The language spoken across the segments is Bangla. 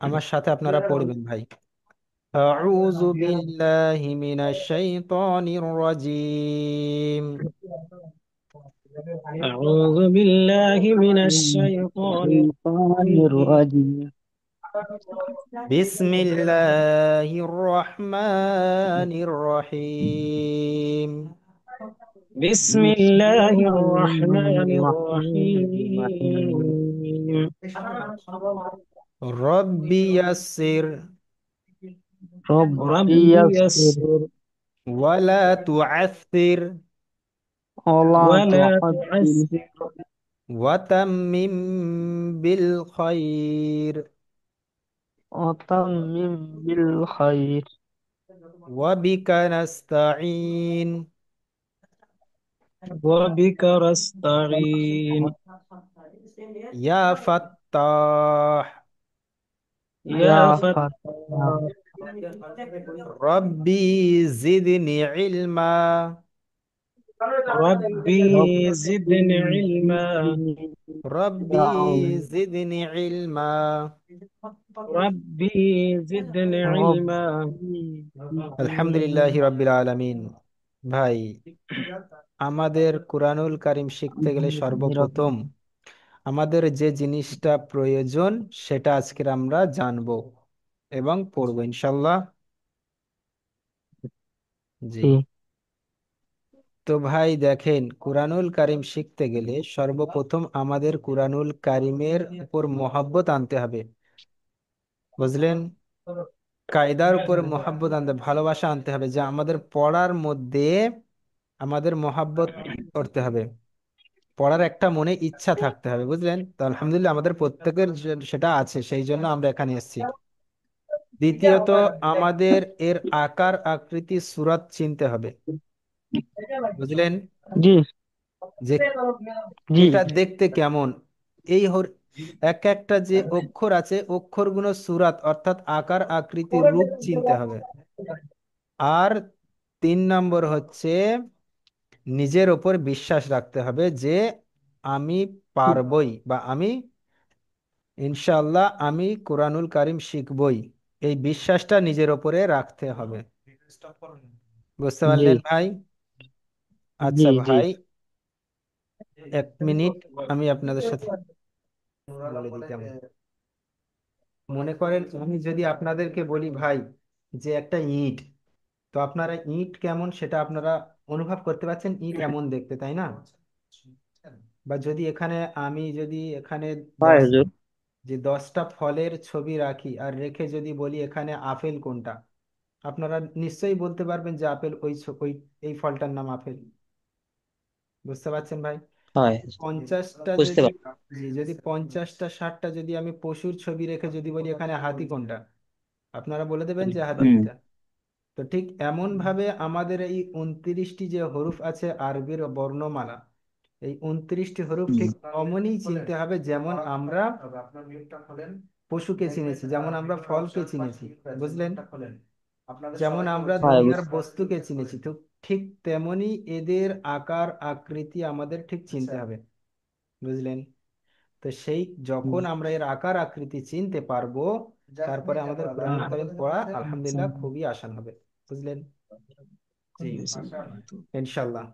আমার সাথে আপনারা পড়বেন ভাই। আউযু বিল্লাহি মিনাশ শাইতানির রাজীম। أعوذ بالله من من الشيطان الشيطان الرجيم الرجيم. বিসমিল্লাহির রহমানির রহিম। بسم بسم الله الله الرحمن الرحمن الرحيم. الرحيم রব্বি ইয়াসসির رب رب يسر يسر ওয়ালা তুআসসির ولا ولا تعسر تعسر ওয়াতাম্মিম বিল খায়র وتمم بالخير. ওয়াবিকা নাস্তাঈন। وبك نستعين ইয়া ফাত্তাহ يا يا فتاح فتاح রব্বি জিদনি ইলমা ربي ربي زدني علما زدني রব্বি علما. জিদনি ইলমা। ربي زدني علما ربي আলহামদুলিল্লাহ زدني রাব্বিল আলামিন। ভাই, আমাদের কুরআনুল কারীম শিখতে গেলে ربي. সর্বপ্রথম আমাদের যে জিনিসটা প্রয়োজন সেটা আজকে আমরা জানবো এবং পড়বো ইনশাল্লাহ। জি। তো ভাই দেখেন, কুরআনুল কারীম শিখতে গেলে সর্বপ্রথম আমাদের কুরআনুল কারীমের উপর মহব্বত আনতে হবে। বুঝলেন? কায়দার উপর মহব্বত আনতে, ভালোবাসা আনতে হবে, যে আমাদের পড়ার মধ্যে আমাদের মহাব্বত করতে হবে। পড়ার একটা মনে ইচ্ছা থাকতে হবে, বুঝলেন তো? আলহামদুলিল্লাহ আমাদের প্রত্যেকের সেটা আছে, সেই জন্য আমরা এখানে এসেছি। দ্বিতীয়ত, আমাদের এর আকার আকৃতি সূরত চিনতে হবে। বুঝলেন? জি যে জি এটা দেখতে কেমন, এই এক একটা যে অক্ষর আছে, অক্ষরগুলো সূরত অর্থাৎ আকার আকৃতির রূপ চিনতে হবে। আর 3 নম্বর হচ্ছে নিজের ওপর বিশ্বাস রাখতে হবে যে আমি পারবই, বা আমি ইনশাআল্লাহ আমি কোরআনুল কারীম শিখবই। এই বিশ্বাসটা নিজের ওপরে রাখতে হবে। বুঝতে জি পারলেন ভাই? জি আচ্ছা জি ভাই, 1 মিনিট আমি আপনাদের সাথে বলে দিই কেমন। মনে করেন আমি যদি আপনাদেরকে বলি ভাই, যে একটা ইট, তো আপনারা ইট কেমন সেটা আপনারা অনুভব করতে পারছেন, ইট এমন দেখতে, তাই না? বা যদি এখানে আমি যদি এখানে হয় দশ হুজুর। যে 10টা ফলের ছবি রাখি আর রেখে যদি বলি এখানে আপেল কোনটা, আপনারা নিশ্চয়ই বলতে পারবেন যে আপেল ওই এই ফলটার নাম আপেল। বুঝতে পারছেন ভাই? হয়, 50টা বুঝতে যদি, পারছি। জি, যদি 50টা 60টা যদি আমি পশুর ছবি রেখে যদি বলি এখানে হাতি কোনটা, আপনারা বলে দেবেন যে হাতি হুম এটা। তো ঠিক এমন ভাবে আমাদের এই 29টি যে হরফ আছে আরবির বর্ণমালা, এই 29টি হরফ হুম। ঠিক অমনই চিনতে হবে যেমন আমরা পশুকে চিনেছি, যেমন আমরা ফলকে চিনেছি। বুঝলেন? যেমন আমরা হয় দুনিয়ার বস্তুকে চিনেছি, তো ঠিক তেমনি এদের আকার আকৃতি আমাদের ঠিক চিনতে হবে। বুঝলেন? তো সেই যখন আমরা এর আকার আকৃতি চিনতে পারবো, তারপরে আমাদের কোরআন কারীম পড়া আলহামদুলিল্লাহ খুবই আসান হবে। বুঝলেন? জি, ইনশাল্লাহ।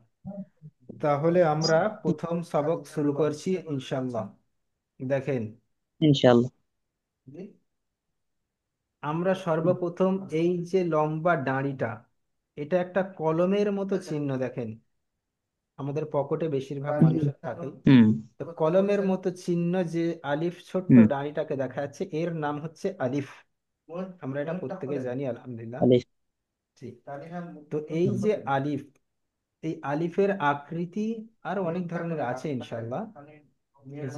তাহলে আমরা প্রথম সবক শুরু করছি ইনশাল্লাহ। দেখেন, ইনশাআল্লাহ। আমরা সর্বপ্রথম এই যে লম্বা দাঁড়িটা, এটা একটা কলমের মতো চিহ্ন। দেখেন, আমাদের পকেটে বেশিরভাগ মানুষের থাকে, হুম তো কলমের মতো চিহ্ন যে আলিফ, ছোট্ট হুম। দাঁড়িটাকে দেখা যাচ্ছে, এর নাম হচ্ছে আলিফ। আমরা এটা প্রত্যেকে জানি আলহামদুলিল্লাহ। আলিফ। জি। তো এই যে আলিফ, এই আলিফের আকৃতি আর অনেক ধরনের আছে ইনশাল্লাহ।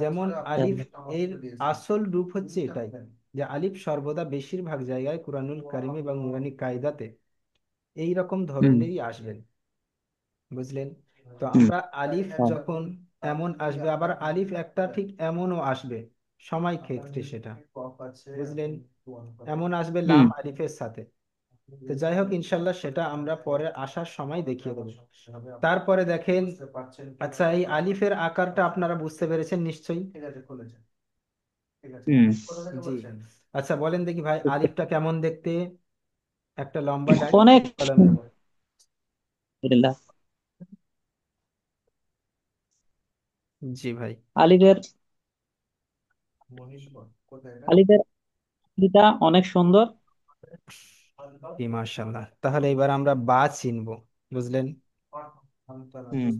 যেমন আলিফ, এর আসল রূপ হচ্ছে এটাই, যে আলিফ সর্বদা বেশিরভাগ জায়গায় কুরআনুল কারিমে এবং নুরানি কায়দাতে এই রকম হুম ধরনেরই আসবেন। বুঝলেন? তো হুম। আমরা আলিফ হ্যাঁ। যখন এমন আসবে, আবার আলিফ একটা ঠিক এমনও আসবে সময় ক্ষেত্রে সেটা। বুঝলেন? এমন আসবে হুম। লাম আলিফের সাথে। তো যাই হোক ইনশাল্লাহ সেটা আমরা পরে আসার সময় দেখিয়ে দেবো। তারপরে দেখেন, আচ্ছা এই আলিফের আকারটা আপনারা বুঝতে পেরেছেন নিশ্চয়ই। হুম। জি। আচ্ছা বলেন দেখি ভাই, আলিফটা কেমন দেখতে? একটা লম্বা ডাইন অনেক কলমের। সুন্দর। জি ভাই। আলিফের আলিফের আকৃতিটা অনেক সুন্দর। জি মাশাআল্লাহ, তাহলে এবার আমরা বা চিনবো, বুঝলেন? হুম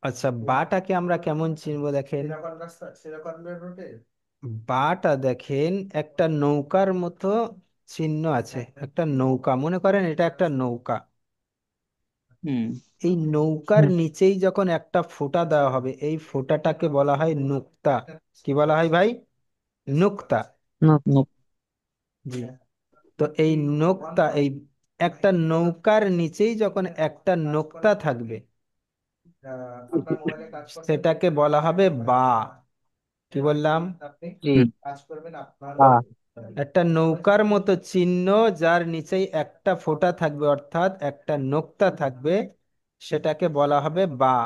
আচ্ছা, বাটাকে আমরা কেমন চিনবো দেখেন। বাটা দেখেন একটা নৌকার মতো চিহ্ন আছে, একটা নৌকা, মনে করেন এটা একটা নৌকা। হুম এই নৌকার নিচেই যখন একটা ফোঁটা দেওয়া হবে, এই ফোঁটাটাকে বলা হয় নুক্তা। কি বলা হয় ভাই? নুক্তা। নুক। জি। তো এই নোক্তা, এই একটা নৌকার নিচেই যখন একটা নোক্তা থাকবে, সেটাকে বলা হবে বা। কি বললাম? জি। আ। একটা নৌকার মতো চিহ্ন, যার নিচেই একটা ফোঁটা থাকবে অর্থাৎ একটা নোক্তা থাকবে, সেটাকে বলা হবে বা,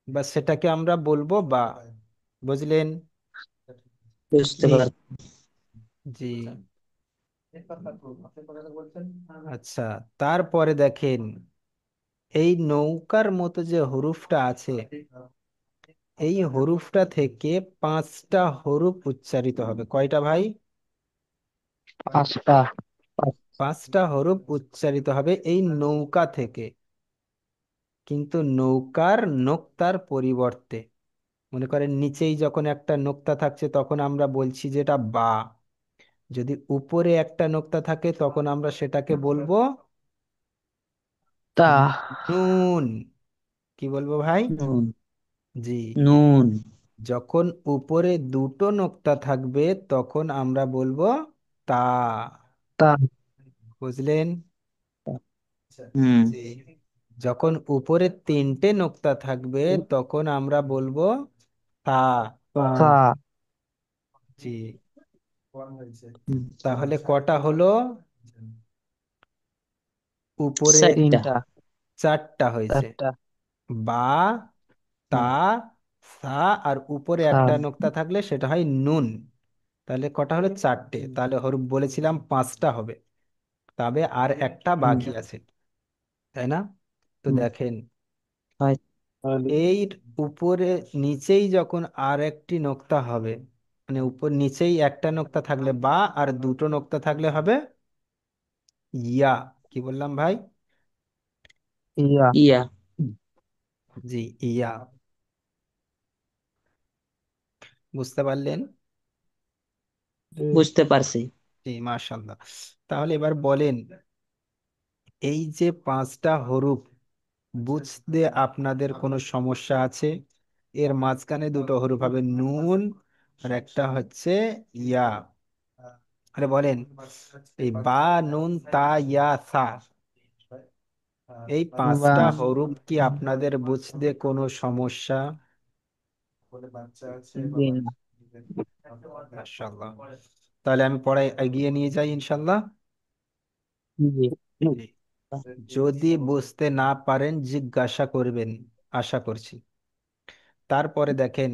বা সেটাকে আমরা বলবো বা। বুঝলেন? বুঝতে জি। পারছি। জি। আচ্ছা, তারপরে দেখেন এই নৌকার মতো যে হরফটা আছে, এই হরফটা থেকে পাঁচটা হরফ উচ্চারিত হবে। কয়টা ভাই? পাঁচটা। পাঁচটা হরফ উচ্চারিত হবে এই নৌকা থেকে, কিন্তু নৌকার নোক্তার পরিবর্তে। মনে করেন নিচেই যখন একটা নোক্তা থাকছে তখন আমরা বলছি যেটা বা, যদি উপরে একটা নোক্তা থাকে তখন আমরা সেটাকে বলবো তা। নুন। কি বলবো ভাই? নুন। জি। নুন। যখন উপরে দুটো নোক্তা থাকবে তখন আমরা বলবো তা। তা। বুঝলেন? হুম। জি। যখন উপরে তিনটে নোক্তা থাকবে তখন আমরা বলবো তা। তা। জি। হুম। তাহলে কটা হলো? উপরে চারটা। চারটা হয়েছে। চারটা। বা, তা, হুম। সা, আর উপরে সা। একটা নোক্তা থাকলে সেটা হয় নুন। তাহলে কটা হলো? চারটে। তাহলে হরফ বলেছিলাম পাঁচটা হবে, তবে আর একটা হুম। বাকি আছে, তাই না? তো হুম। দেখেন হয়। এই উপরে নিচেই যখন আর একটি নোক্তা হবে, মানে উপর নিচেই একটা নোক্তা থাকলে বা, আর দুটো নোক্তা থাকলে হবে ইয়া। কি বললাম ভাই? ইয়া। ইয়া। জি, ইয়া। বুঝতে পারলেন? বুঝতে পারছি। জি মাশাল্লাহ। তাহলে এবার বলেন, এই যে পাঁচটা হরফ, বুঝতে আপনাদের কোনো সমস্যা আছে? এর মাঝখানে দুটো হরফ হবে নুন, আর একটা হচ্ছে ইয়া। আরে বলেন, এই বা, নুন, তা, ইয়া, সা, এই বা। পাঁচটা হরফ কি আপনাদের বুঝতে কোনো সমস্যা? জি না। মাশাআল্লাহ। তাহলে আমি পড়ায় এগিয়ে নিয়ে যাই ইনশাল্লাহ। জি। জি। যদি বুঝতে না পারেন জিজ্ঞাসা করবেন, আশা করছি। তারপরে দেখেন,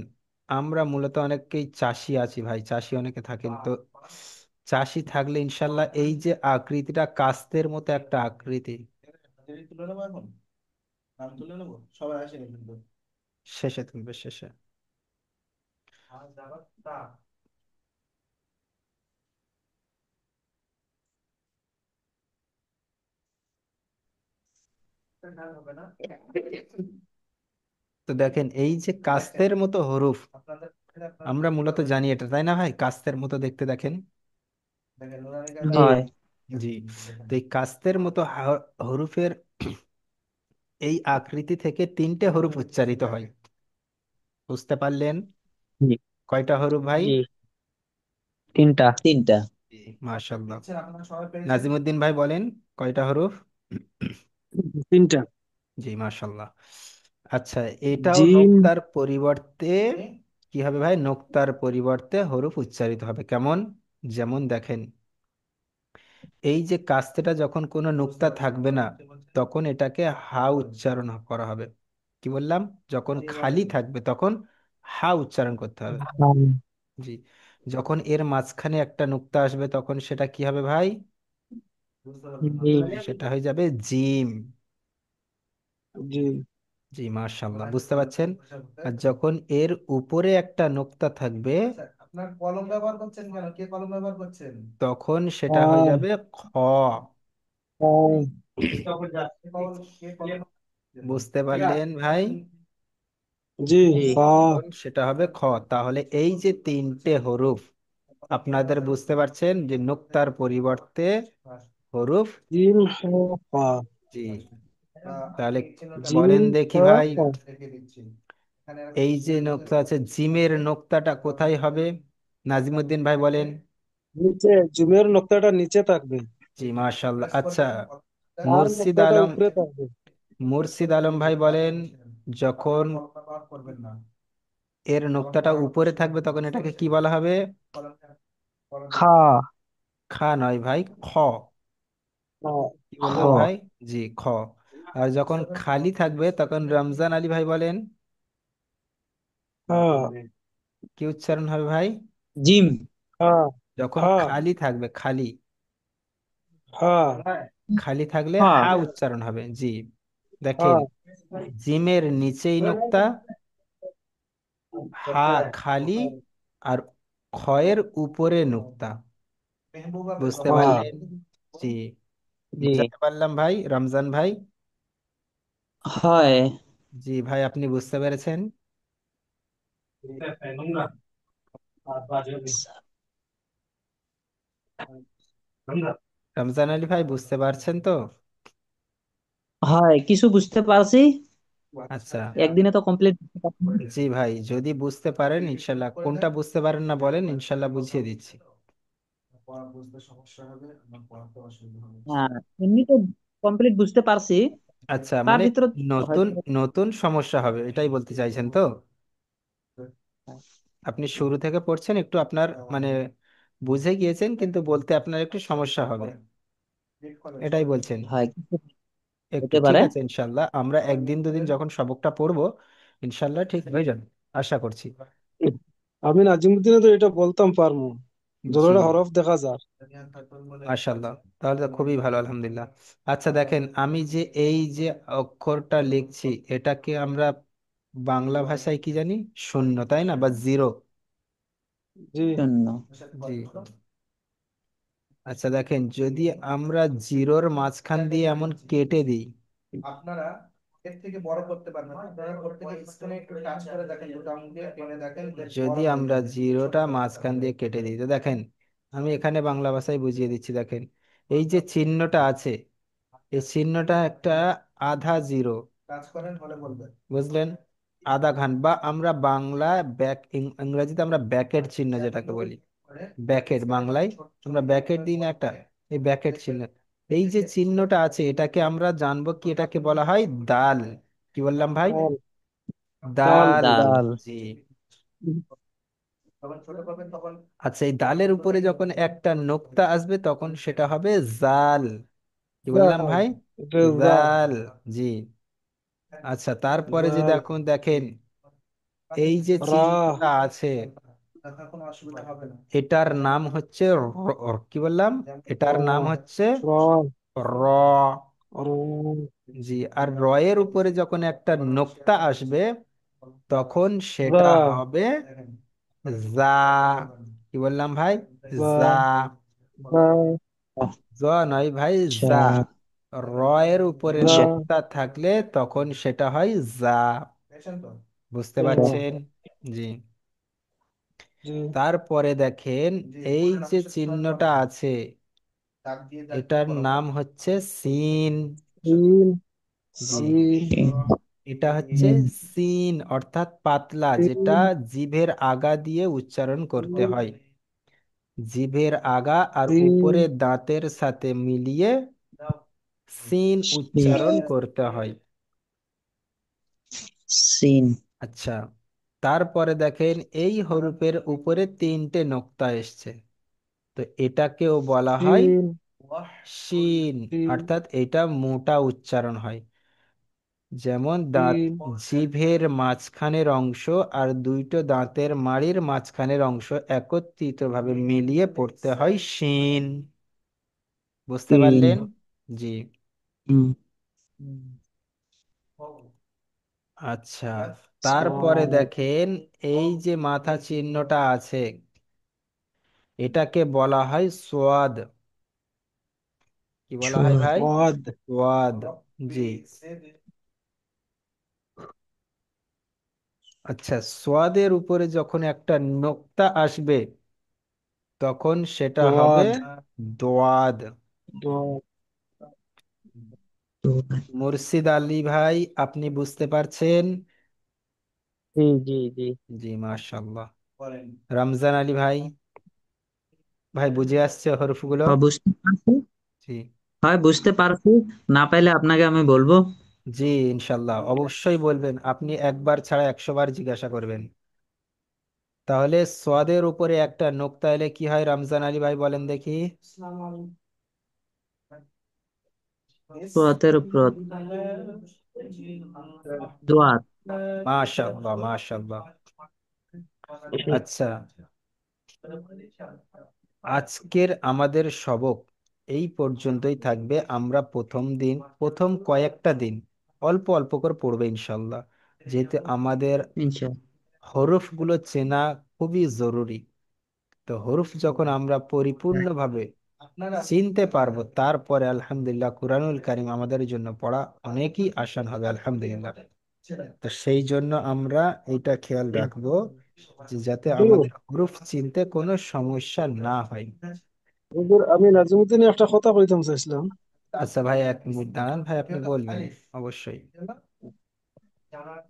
আমরা মূলত অনেকেই চাষি আছি ভাই, চাষি অনেকে থাকেন তো। চাষি থাকলে ইনশাল্লাহ এই যে আকৃতিটা কাস্তের মতো একটা আকৃতি। শেষে তুলবে, শেষে। তো দেখেন এই যে কাস্তের মতো হরফ, আমরা মূলত জানি এটা, তাই না ভাই? কাস্তের মতো দেখতে দেখেন। জি। হয়। জি। তো এই কাস্তের মতো হরফের এই আকৃতি থেকে তিনটে হরফ উচ্চারিত হয়। বুঝতে পারলেন? জি। কয়টা হরফ ভাই? জি। তিনটা। তিনটা। মাশাআল্লাহ। নাজিমুদ্দিন ভাই বলেন, কয়টা হরফ? তিনটা। জি মাশাআল্লাহ। আচ্ছা, এটাও জিম। নোক্তার পরিবর্তে কি হবে ভাই? নোক্তার পরিবর্তে হরফ উচ্চারিত হবে কেমন? যেমন দেখেন, এই যে কাস্তেটা যখন কোনো নুক্তা থাকবে না, তখন এটাকে হা উচ্চারণ করা হবে। কি বললাম? যখন খালি থাকবে তখন হা উচ্চারণ করতে হবে। হাম। জি। যখন এর মাঝখানে একটা নুক্তা আসবে তখন সেটা কি হবে ভাই? জিম। সেটা হয়ে যাবে জিম। জি। জি, মাশাআল্লাহ, বুঝতে পারছেন। আর যখন এর উপরে একটা নোক্তা থাকবে তখন সেটা হয়ে আম, যাবে খ। আম, বুঝতে পারলেন ভাই? জি। জি। ফা। তখন সেটা হবে খ। তাহলে এই যে তিনটে হরফ, আপনাদের বুঝতে পারছেন যে নোক্তার পরিবর্তে হরফ। জিম হা ফা। জি, তাহলে বলেন জিম দেখি হা ভাই, ফা। এই যে নোক্তা আছে জিমের নোক্তাটা কোথায় হবে? নাজিমুদ্দিন ভাই বলেন। নিচে জিমের নোক্তাটা নিচে থাকবে, জি, মাশাআল্লাহ। আচ্ছা, আর মুর্শিদ নোক্তাটা আলম, উপরে থাকবে। মুর্শিদ আলম ভাই বলেন, যখন এর নোক্তাটা উপরে থাকবে তখন এটাকে কি বলা হবে? খা। খা নয় ভাই, খ। আ, কি খ। বললাম ভাই? জি, খ। আর যখন খালি থাকবে তখন রমজান আলী ভাই বলেন, হা। কি উচ্চারণ হবে ভাই? জিম। হা। যখন হা। খালি থাকবে, খালি, হা। খালি থাকলে হা। হা উচ্চারণ হবে। জি, হা। দেখেন, জিমের নিচেই নোক্তা, হা খালি, আর খয়ের উপরে নোক্তা। বুঝতে হা। পারলেন? জি, জি। বুঝাতে পারলাম ভাই রমজান ভাই? হয়। জি ভাই, আপনি বুঝতে পেরেছেন? রমজান আলী ভাই বুঝতে পারছেন তো? হয়, কিছু বুঝতে পারছি। আচ্ছা। একদিনে তো কমপ্লিট করতে পারছি না। জি ভাই, যদি বুঝতে পারেন ইনশাল্লাহ, কোনটা বুঝতে পারেন না বলেন, ইনশাল্লাহ বুঝিয়ে দিচ্ছি। হ্যাঁ, এমনি তো কমপ্লিট বুঝতে পারছি। আচ্ছা, তার মানে ভিতরে নতুন, হয়তো। নতুন সমস্যা হবে এটাই বলতে চাইছেন তো? আপনি শুরু থেকে পড়ছেন, একটু আপনার মানে বুঝে গিয়েছেন কিন্তু বলতে আপনার একটু সমস্যা হবে, এটাই বলছেন? হয়, কিছু একটু হতে ঠিক পারে। আছে, ইনশাল্লাহ আমরা একদিন দুদিন যখন সবকটা পড়বো ইনশাল্লাহ ঠিক হয়ে যাবে, আশা করছি। আমি নাজিমুদ্দিনে তো এটা বলতাম পারমু, জি, যতটা হরফ দেখা যায়। মাশাল্লাহ, তাহলে তো খুবই ভালো, আলহামদুলিল্লাহ। আচ্ছা দেখেন, আমি যে এই যে অক্ষরটা লিখছি এটাকে আমরা বাংলা ভাষায় কি জানি? শূন্য, তাই না, বা জিরো? জি। শূন্য। জি। আচ্ছা দেখেন, যদি আমরা জিরোর মাঝখান দিয়ে এমন কেটে দিই, যদি আমরা জিরোটা মাঝখান দিয়ে কেটে দিই, তো দেখেন, আমি এখানে বাংলা ভাষায় বুঝিয়ে দিচ্ছি। দেখেন, এই যে চিহ্নটা আছে, এই চিহ্নটা একটা আধা জিরো, বুঝলেন? আধা ঘান, বা আমরা বাংলা ব্যাক, ইংরেজিতে আমরা ব্যাকেট চিহ্ন যেটাকে বলি, ব্যাকেট বাংলায় আমরা ব্যাকেট দিই না একটা, এই ব্যাকেট চিহ্ন, এই যে চিহ্নটা আছে এটাকে আমরা জানবো কি, এটাকে বলা হয় দাল। কি বললাম ভাই? দাল। দাল। দাল। দাল। জি। আচ্ছা, এই দালের উপরে যখন একটা নোক্তা আসবে তখন সেটা হবে জাল। কি বললাম জাল। ভাই? এটা জাল। জাল। জি। আচ্ছা, তারপরে যে জাল। দেখুন, দেখেন, এই যে রা। চিহ্নটা আছে এটার নাম হচ্ছে কি বললাম? এটার নাম র। হচ্ছে র। র। র। জি, আর র এর উপরে যখন একটা নোক্তা আসবে তখন সেটা রা। হবে জা। কি বললাম ভাই? জা। বা। বা। জ নয় ভাই, আচ্ছা। জা। র এর উপরে জা। আচ্ছা। নোক্তা থাকলে তখন সেটা হয় জা। বুঝতে হুম, পারছেন? জি। জি। তারপরে দেখেন, এই যে চিহ্নটা আছে এটার নাম হচ্ছে সিন। সিন। জি, সি। এটা হচ্ছে হুম। সিন, অর্থাৎ পাতলা, যেটা সিন। জিভের আগা দিয়ে উচ্চারণ করতে সিন। হয়। জিভের আগা আর সিন। উপরে দাঁতের সাথে মিলিয়ে সিন সিন। উচ্চারণ করতে হয়। সিন। আচ্ছা, তারপরে দেখেন, এই হরফের উপরে তিনটে নোক্তা এসছে, তো এটাকেও বলা হয় সিন। শিন, সিন। অর্থাৎ এটা মোটা উচ্চারণ হয়। যেমন দাঁত, সিন, জিভের মাঝখানের অংশ আর দুইটো দাঁতের মাড়ির মাঝখানের অংশ একত্রিত ভাবে মিলিয়ে পড়তে হয় শিন। বুঝতে সিন। পারলেন? জি। হুম। আচ্ছা, তারপরে সদ। দেখেন, এই যে মাথা চিহ্নটা আছে, এটাকে বলা হয় সোয়াদ। কি বলা হয় সোয়াদ। ভাই? সদ। সোয়াদ। জি। আচ্ছা, সোয়াদের উপরে যখন একটা নোক্তা আসবে, তখন সেটা হবে দোয়াদ। দোয়াদ। দোয়াদ। সোয়াদ। মুর্শিদ আলী ভাই, আপনি বুঝতে পারছেন? জি জি জি। জি, মাশাআল্লাহ। রমজান আলী ভাই, ভাই বুঝে আসছে হরফগুলো? হ্যাঁ, বুঝতে পারছি। জি। হয়, বুঝতে পারছি। না পাইলে আপনাকে আমি বলবো। জি, ইনশাল্লাহ অবশ্যই বলবেন, আপনি একবার ছাড়া 100 বার জিজ্ঞাসা করবেন। তাহলে সোয়াদের উপরে একটা নোক্তা এলে কি হয় রমজান আলী ভাই, বলেন দেখি। সোয়াতের উপর দোয়াত। মাশাআল্লাহ, মাশাআল্লাহ। আচ্ছা, আজকের আমাদের সবক এই পর্যন্তই থাকবে। আমরা প্রথম দিন, প্রথম কয়েকটা দিন অল্প অল্প করে পড়বে ইনশাল্লাহ, যেহেতু আমাদের ইনশাআল্লাহ। হরফগুলো চেনা খুবই জরুরি। তো হরফ যখন আমরা পরিপূর্ণভাবে চিনতে পারবো, তারপরে আলহামদুলিল্লাহ কুরআনুল কারীম আমাদের জন্য পড়া অনেকই আসান হবে আলহামদুলিল্লাহ। তো সেই জন্য আমরা এটা খেয়াল রাখবো যে যাতে হুজুর, আমাদের হরফ চিনতে কোনো সমস্যা না হয়। হুজুর, আমি নাজিমুদ্দিনে একটা কথা কইতাম চাইছিলাম। আচ্ছা ভাই, 1 মিনিট দাঁড়ান ভাই, আপনি বলবেন অবশ্যই।